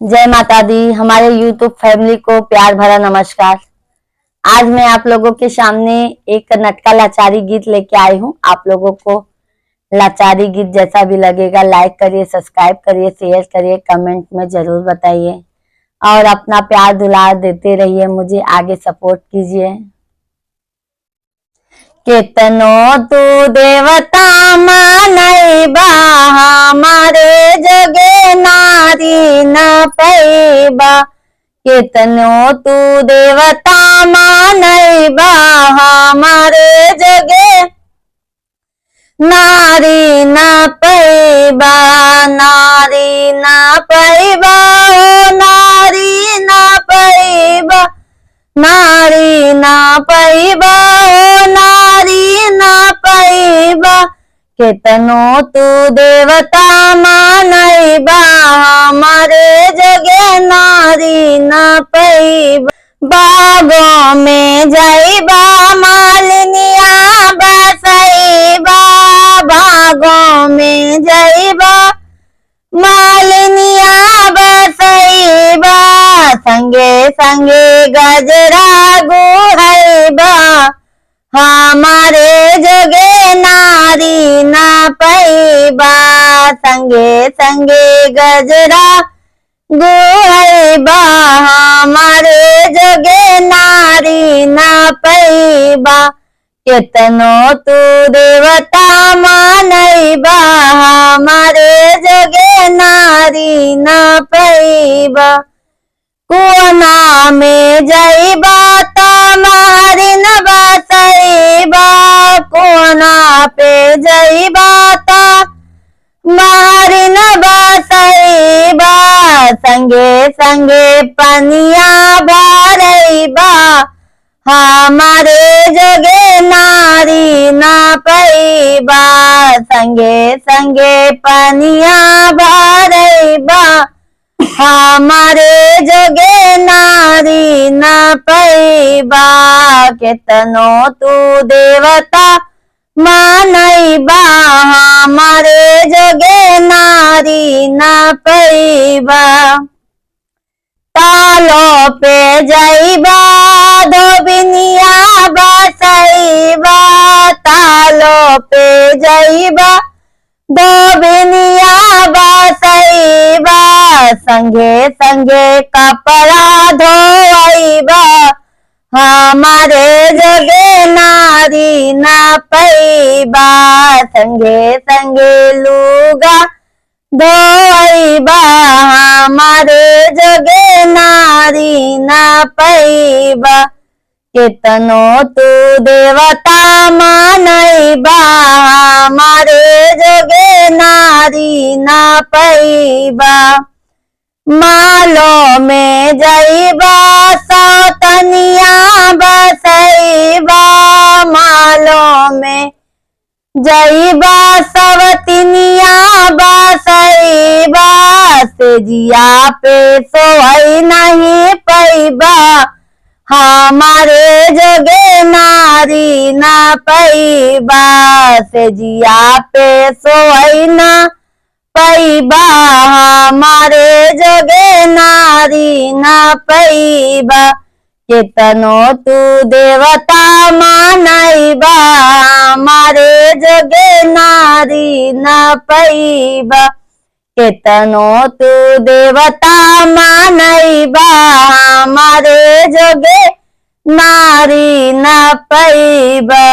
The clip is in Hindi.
जय माता दी। हमारे YouTube फैमिली को प्यार भरा नमस्कार। आज मैं आप लोगों के सामने एक नटका लाचारी गीत लेके आई हूँ। आप लोगों को लाचारी गीत जैसा भी लगेगा लाइक करिए, सब्सक्राइब करिए, शेयर करिए, कमेंट में जरूर बताइए और अपना प्यार दुलार देते रहिए, मुझे आगे सपोर्ट कीजिए। केतनो तू देवता मानैबा हमारे जगे नारी न पैबा। केतनो तू देवता मानैबा हमारे जगे नारी न पैबा। नारी न पैबा, नारी न पैबा, नारी न पैबा, नारी न पैबा। केतनो तू देवता मानैबा हमारे जगे नारी न पैबा। बागों में जाइबा मालिनिया बसैबा। बागों में जाइबा मालिनिया बसैबा। संगे संगे गजरा गुहैबा हमारे जगे नारी न पैबा। संगे संगे गजरा गुहैबा हमारे जगे नारी न पैबा। केतनो तू देवता मानैबा हमारे जगे नारी न पैबा। कुआना में जाइबा मारी न बसैबा। कुआना पे जाइबा मारी न बसैबा। संगे संगे पनिया भरैबा हमारे जगे नारी न पैबा। संगे संगे पनिया भरैबा हमारे जगे नारी न पैबा। केतनो तू देवता मानैबा हमारे जगे नारी न पैबा। तालो पे जाइबा धोबिनिया बसैबा। तालो पे जाइबा धोबिनिया बसैबा। संगे संगे कपड़ा धोइबा हमारे जगे नारी न पैबा। संगे संगे लुगा धोइबा हमारे जगे नारी न पैबा। केतनो तू देवता मानैबा हमारे जगे नारी न पैबा। मालो में जाइबा सौतनिया बसैबा। मालो में जाइबा सवतिनिया बसैबा। सेजिया पे सोई नहीं पैबा हमारे जगे नारी न पैबा। सेजिया पे सोई न पैबा हमारे जगे नारी न पैबा। केतनो तू देवता मानैबा हमारे जगे नारी न पैबा। केतनो तू देवता मानैबा हमारे जगे नारी न पैबा।